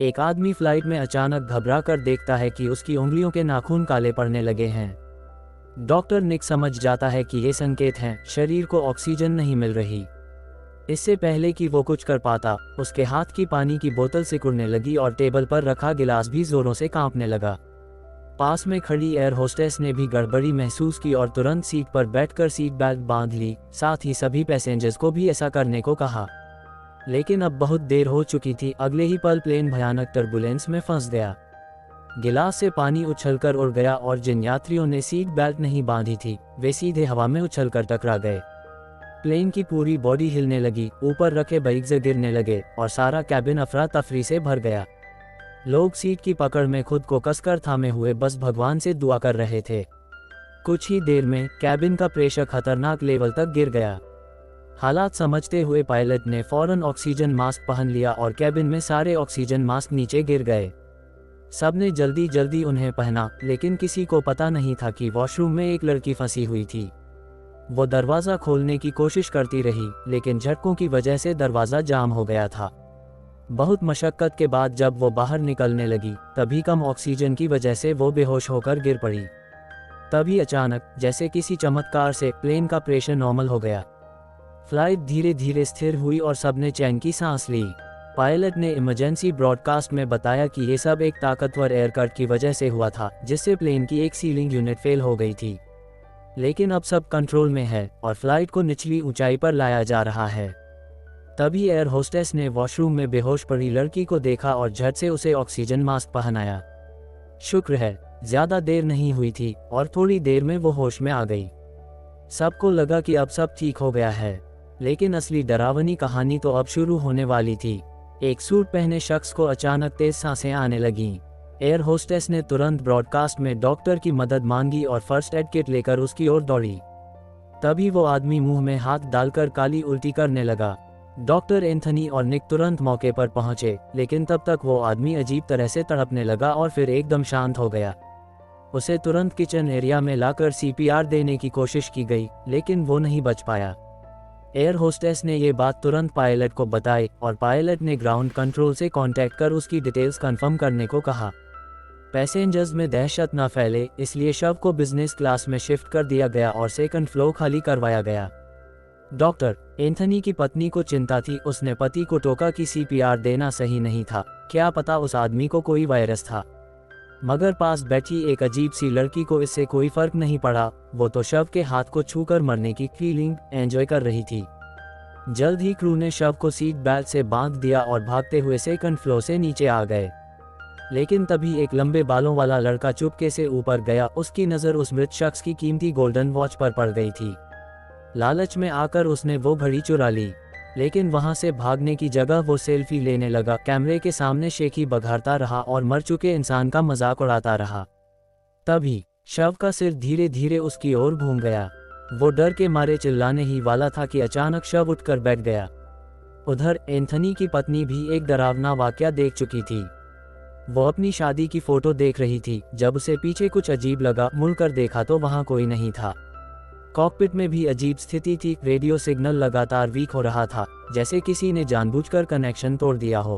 एक आदमी फ्लाइट में अचानक घबरा कर देखता है कि उसकी उंगलियों के नाखून काले पड़ने लगे हैं। डॉक्टर निक समझ जाता है कि ये संकेत हैं, शरीर को ऑक्सीजन नहीं मिल रही। इससे पहले कि वो कुछ कर पाता, उसके हाथ की पानी की बोतल सिकुड़ने लगी और टेबल पर रखा गिलास भी जोरों से कांपने लगा। पास में खड़ी एयर होस्टेस ने भी गड़बड़ी महसूस की और तुरंत सीट पर बैठकर सीट बेल्ट बांध ली, साथ ही सभी पैसेंजर्स को भी ऐसा करने को कहा। लेकिन अब बहुत देर हो चुकी थी। अगले ही पल प्लेन भयानक टर्बुलेंस में फंस गया। गिलास से पानी उछलकर उड़ गया और जिन यात्रियों ने सीट बेल्ट नहीं बांधी थी, वे सीधे हवा में उछलकर टकरा गए। प्लेन की पूरी बॉडी हिलने लगी, ऊपर रखे बैग्स गिरने लगे और सारा कैबिन अफरा तफरी से भर गया। लोग सीट की पकड़ में खुद को कसकर थामे हुए बस भगवान से दुआ कर रहे थे। कुछ ही देर में कैबिन का प्रेशर खतरनाक लेवल तक गिर गया। हालात समझते हुए पायलट ने फौरन ऑक्सीजन मास्क पहन लिया और कैबिन में सारे ऑक्सीजन मास्क नीचे गिर गए। सबने जल्दी जल्दी उन्हें पहना, लेकिन किसी को पता नहीं था कि वॉशरूम में एक लड़की फंसी हुई थी। वो दरवाज़ा खोलने की कोशिश करती रही, लेकिन झटकों की वजह से दरवाज़ा जाम हो गया था। बहुत मशक्कत के बाद जब वो बाहर निकलने लगी, तभी कम ऑक्सीजन की वजह से वो बेहोश होकर गिर पड़ी। तभी अचानक, जैसे किसी चमत्कार से, प्लेन का प्रेशर नॉर्मल हो गया। फ्लाइट धीरे धीरे स्थिर हुई और सबने चैन की सांस ली। पायलट ने इमरजेंसी ब्रॉडकास्ट में बताया कि ये सब एक ताकतवर एयर कट की वजह से हुआ था, जिससे प्लेन की एक सीलिंग यूनिट फेल हो गई थी। लेकिन अब सब कंट्रोल में है और फ्लाइट को निचली ऊंचाई पर लाया जा रहा है। तभी एयर होस्टेस ने वॉशरूम में बेहोश पड़ी लड़की को देखा और झट से उसे ऑक्सीजन मास्क पहनाया। शुक्र है, ज्यादा देर नहीं हुई थी और थोड़ी देर में वो होश में आ गई। सबको लगा कि अब सब ठीक हो गया है, लेकिन असली डरावनी कहानी तो अब शुरू होने वाली थी। एक सूट पहने शख्स को अचानक तेज सांसें आने लगीं। एयर होस्टेस ने तुरंत ब्रॉडकास्ट में डॉक्टर की मदद मांगी और फर्स्ट एड किट लेकर उसकी ओर दौड़ी। तभी वो आदमी मुंह में हाथ डालकर काली उल्टी करने लगा। डॉक्टर एंथनी और निक तुरंत मौके पर पहुंचे, लेकिन तब तक वो आदमी अजीब तरह से तड़पने लगा और फिर एकदम शांत हो गया। उसे तुरंत किचन एरिया में लाकर सीपीआर देने की कोशिश की गई, लेकिन वो नहीं बच पाया। एयर होस्टेस ने ये बात तुरंत पायलट को बताई और पायलट ने ग्राउंड कंट्रोल से कांटेक्ट कर उसकी डिटेल्स कंफर्म करने को कहा। पैसेंजर्स में दहशत न फैले, इसलिए शव को बिजनेस क्लास में शिफ्ट कर दिया गया और सेकंड फ्लोर खाली करवाया गया। डॉक्टर एंथनी की पत्नी को चिंता थी। उसने पति को टोका कि सीपीआर देना सही नहीं था, क्या पता उस आदमी को कोई वायरस था। मगर पास बैठी एक अजीब सी लड़की को इससे कोई फर्क नहीं पड़ा। वो तो शव के हाथ को छूकर मरने की फीलिंग एंजॉय कर रही थी। जल्द ही क्रू ने शव को सीट बेल्ट से बांध दिया और भागते हुए सेकंड फ्लोर से नीचे आ गए। लेकिन तभी एक लंबे बालों वाला लड़का चुपके से ऊपर गया। उसकी नज़र उस मृत शख्स की कीमती गोल्डन वॉच पर पड़ गई थी। लालच में आकर उसने वो घड़ी चुरा ली, लेकिन वहां से भागने की जगह वो सेल्फी लेने लगा। कैमरे के सामने शेखी बघारता रहा और मर चुके इंसान का मजाक उड़ाता रहा। तभी शव का सिर धीरे धीरे उसकी ओर घूम गया। वो डर के मारे चिल्लाने ही वाला था कि अचानक शव उठकर बैठ गया। उधर एंथनी की पत्नी भी एक डरावना वाकया देख चुकी थी। वो अपनी शादी की फोटो देख रही थी जब उसे पीछे कुछ अजीब लगा। मुड़कर देखा तो वहां कोई नहीं था। कॉकपिट में भी अजीब स्थिति थी। रेडियो सिग्नल लगातार वीक हो रहा था, जैसे किसी ने जानबूझकर कनेक्शन तोड़ दिया हो।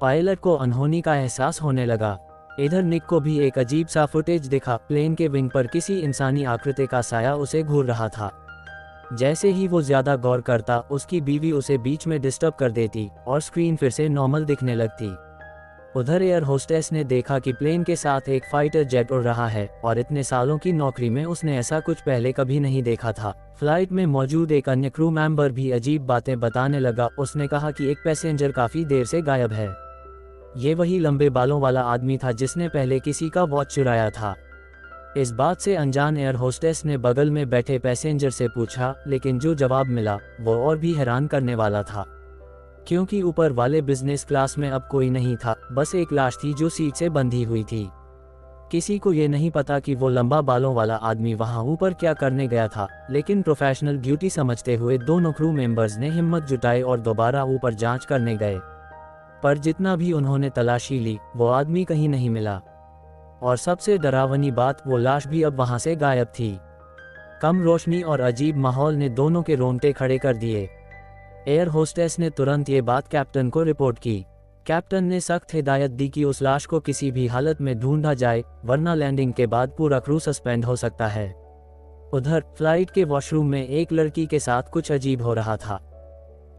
पायलट को अनहोनी का एहसास होने लगा। इधर निक को भी एक अजीब सा फुटेज दिखा। प्लेन के विंग पर किसी इंसानी आकृति का साया उसे घूर रहा था। जैसे ही वो ज्यादा गौर करता, उसकी बीवी उसे बीच में डिस्टर्ब कर देती और स्क्रीन फिर से नॉर्मल दिखने लगती। उधर एयर होस्टेस ने देखा कि प्लेन के साथ एक फाइटर जेट उड़ रहा है और इतने सालों की नौकरी में उसने ऐसा कुछ पहले कभी नहीं देखा था। फ्लाइट में मौजूद एक अन्य क्रू मेंबर भी अजीब बातें बताने लगा। उसने कहा कि एक पैसेंजर काफी देर से गायब है। ये वही लंबे बालों वाला आदमी था जिसने पहले किसी का वॉच चुराया था। इस बात से अनजान एयर होस्टेस ने बगल में बैठे पैसेंजर से पूछा, लेकिन जो जवाब मिला वो और भी हैरान करने वाला था, क्योंकि ऊपर वाले बिजनेस क्लास में अब कोई नहीं था, बस एक लाश थी जो सीट से बंधी हुई थी। किसी को ये नहीं पता कि वो लंबा बालों वाला आदमी वहां ऊपर क्या करने गया था, लेकिन प्रोफेशनल ड्यूटी समझते हुए दोनों क्रू मेंबर्स ने हिम्मत जुटाई और दोबारा ऊपर जांच करने गए। पर जितना भी उन्होंने तलाशी ली, वो आदमी कहीं नहीं मिला। और सबसे डरावनी बात, वो लाश भी अब वहां से गायब थी। कम रोशनी और अजीब माहौल ने दोनों के रोंगटे खड़े कर दिए। एयर होस्टेस ने तुरंत ये बात कैप्टन को रिपोर्ट की। कैप्टन ने सख्त हिदायत दी कि उस लाश को किसी भी हालत में ढूंढा जाए, वरना लैंडिंग के बाद पूरा क्रू सस्पेंड हो सकता है। उधर फ्लाइट के वॉशरूम में एक लड़की के साथ कुछ अजीब हो रहा था।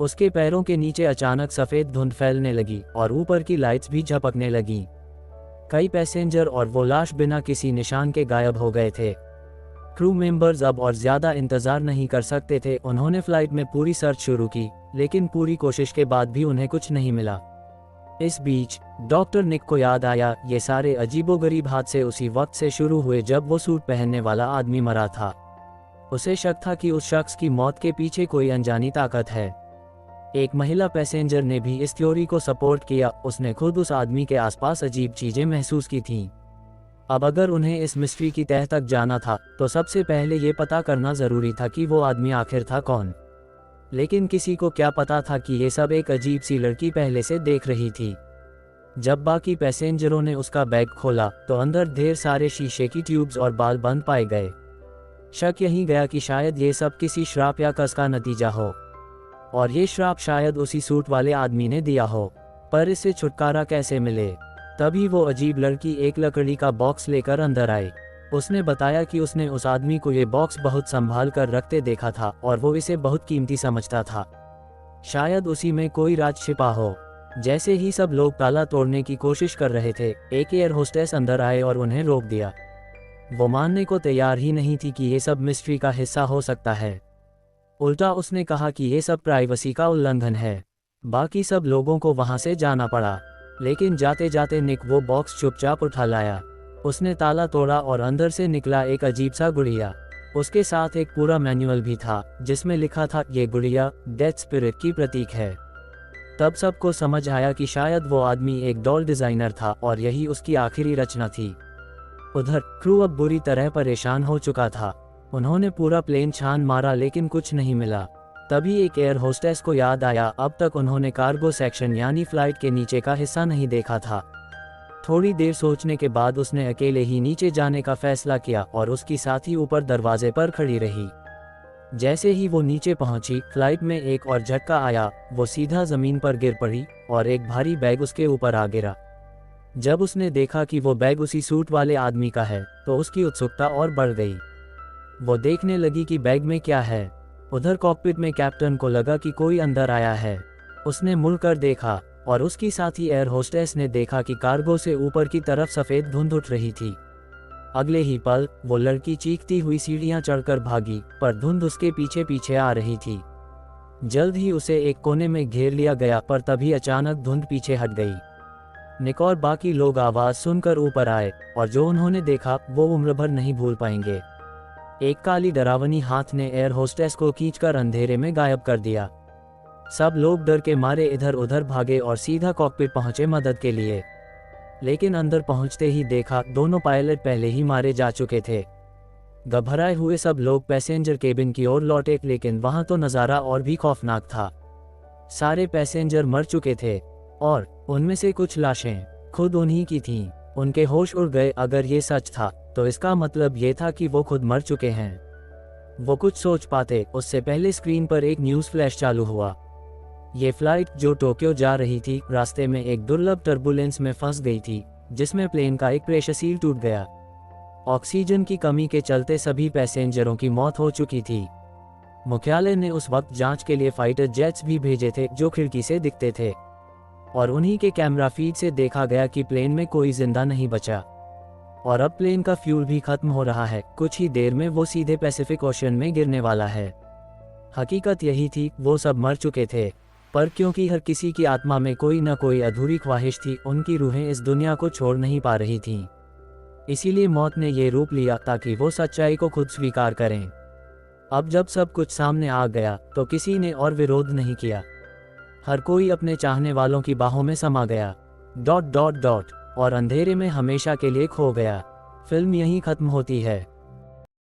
उसके पैरों के नीचे अचानक सफ़ेद धुंध फैलने लगी और ऊपर की लाइट्स भी झपकने लगीं। कई पैसेंजर और वो लाश बिना किसी निशान के गायब हो गए थे। क्रू मेंबर्स अब और ज़्यादा इंतज़ार नहीं कर सकते थे। उन्होंने फ्लाइट में पूरी सर्च शुरू की, लेकिन पूरी कोशिश के बाद भी उन्हें कुछ नहीं मिला। इस बीच डॉक्टर निक को याद आया, ये सारे अजीबोगरीब हादसे उसी वक्त से शुरू हुए जब वो सूट पहनने वाला आदमी मरा था। उसे शक था कि उस शख्स की मौत के पीछे कोई अनजानी ताकत है। एक महिला पैसेंजर ने भी इस थ्योरी को सपोर्ट किया। उसने खुद उस आदमी के आसपास अजीब चीज़ें महसूस की थीं। अब अगर उन्हें इस मिस्ट्री की तह तक जाना था तो सबसे पहले ये पता करना ज़रूरी था कि वो आदमी आखिर था कौन। लेकिन किसी को क्या पता था कि ये सब एक अजीब सी लड़की पहले से देख रही थी। जब बाकी पैसेंजरों ने उसका बैग खोला तो अंदर ढेर सारे शीशे की ट्यूब्स और बाल बंद पाए गए। शक यही गया कि शायद ये सब किसी श्राप या कर्ज का नतीजा हो, और ये श्राप शायद उसी सूट वाले आदमी ने दिया हो। पर इससे छुटकारा कैसे मिले? तभी वो अजीब लड़की एक लकड़ी का बॉक्स लेकर अंदर आई। उसने बताया कि उसने उस आदमी को ये बॉक्स बहुत संभाल कर रखते देखा था और वो इसे बहुत कीमती समझता था। शायद उसी में कोई राज छिपा हो। जैसे ही सब लोग ताला तोड़ने की कोशिश कर रहे थे, एक एयर होस्टेस अंदर आए और उन्हें रोक दिया। वो मानने को तैयार ही नहीं थी कि ये सब मिस्ट्री का हिस्सा हो सकता है। उल्टा उसने कहा कि ये सब प्राइवेसी का उल्लंघन है। बाकी सब लोगों को वहां से जाना पड़ा, लेकिन जाते जाते निक वो बॉक्स चुपचाप उठा लाया। उसने ताला तोड़ा और अंदर से निकला एक अजीब सा गुड़िया। उसके साथ एक पूरा मैनुअल भी था जिसमें लिखा था, ये गुड़िया डेथ स्पिरिट की प्रतीक है। तब सबको समझ आया कि शायद वो आदमी एक डॉल डिजाइनर था और यही उसकी आखिरी रचना थी। उधर क्रू अब बुरी तरह परेशान हो चुका था। उन्होंने पूरा प्लेन छान मारा लेकिन कुछ नहीं मिला। तभी एक एयर होस्टेस को याद आया, अब तक उन्होंने कार्गो सेक्शन यानी फ्लाइट के नीचे का हिस्सा नहीं देखा था। थोड़ी देर सोचने के बाद उसने अकेले ही नीचे जाने का फैसला किया और उसकी साथी ऊपर दरवाजे पर खड़ी रही। जैसे ही वो नीचे पहुंची, फ्लाइट में एक और झटका आया। वो सीधा जमीन पर गिर पड़ी और एक भारी बैग उसके ऊपर आ गिरा। जब उसने देखा कि वो बैग उसी सूट वाले आदमी का है तो उसकी उत्सुकता और बढ़ गई। वो देखने लगी कि बैग में क्या है। उधर कॉकपिट में कैप्टन को लगा कि कोई अंदर आया है। उसने मुड़कर देखा और उसकी साथी एयर होस्टेस ने देखा कि कार्गो से ऊपर की तरफ सफ़ेद धुंध उठ रही थी। अगले ही पल वो लड़की चीखती हुई सीढ़ियां चढ़कर भागी, पर धुंध उसके पीछे पीछे आ रही थी। जल्द ही उसे एक कोने में घेर लिया गया, पर तभी अचानक धुंध पीछे हट गई। निक और बाकी लोग आवाज़ सुनकर ऊपर आए और जो उन्होंने देखा वो उम्र भर नहीं भूल पाएंगे। एक काली डरावनी हाथ ने एयर होस्टेस को खींचकर अंधेरे में गायब कर दिया। सब लोग डर के मारे इधर उधर भागे और सीधा कॉकपिट पहुंचे मदद के लिए। लेकिन अंदर पहुंचते ही देखा दोनों पायलट पहले ही मारे जा चुके थे। घबराए हुए सब लोग पैसेंजर केबिन की ओर लौटे, लेकिन वहां तो नज़ारा और भी खौफनाक था। सारे पैसेंजर मर चुके थे और उनमें से कुछ लाशें खुद उन्हीं की थीं। उनके होश उड़ गए। अगर ये सच था तो इसका मतलब ये था कि वो खुद मर चुके हैं। वो कुछ सोच पाते उससे पहले स्क्रीन पर एक न्यूज़ फ्लैश चालू हुआ। ये फ्लाइट जो टोक्यो जा रही थी, रास्ते में एक दुर्लभ टर्बुलेंस में फंस गई थी, जिसमें प्लेन का एक प्रेशर सील टूट गया। ऑक्सीजन की कमी के चलते सभी पैसेंजरों की मौत हो चुकी थी। मुख्यालय ने उस वक्त जांच के लिए फाइटर जेट्स भी भेजे थे जो खिड़की से दिखते थे, और उन्हीं के कैमरा फीड से देखा गया कि प्लेन में कोई जिंदा नहीं बचा और अब प्लेन का फ्यूल भी खत्म हो रहा है। कुछ ही देर में वो सीधे पैसिफिक ओशन में गिरने वाला है। हकीकत यही थी, वो सब मर चुके थे, पर क्योंकि हर किसी की आत्मा में कोई न कोई अधूरी ख्वाहिश थी, उनकी रूहें इस दुनिया को छोड़ नहीं पा रही थीं। इसीलिए मौत ने ये रूप लिया ताकि वो सच्चाई को खुद स्वीकार करें। अब जब सब कुछ सामने आ गया तो किसी ने और विरोध नहीं किया। हर कोई अपने चाहने वालों की बाहों में समा गया। ... और अंधेरे में हमेशा के लिए खो गया। फिल्म यहीं खत्म होती है।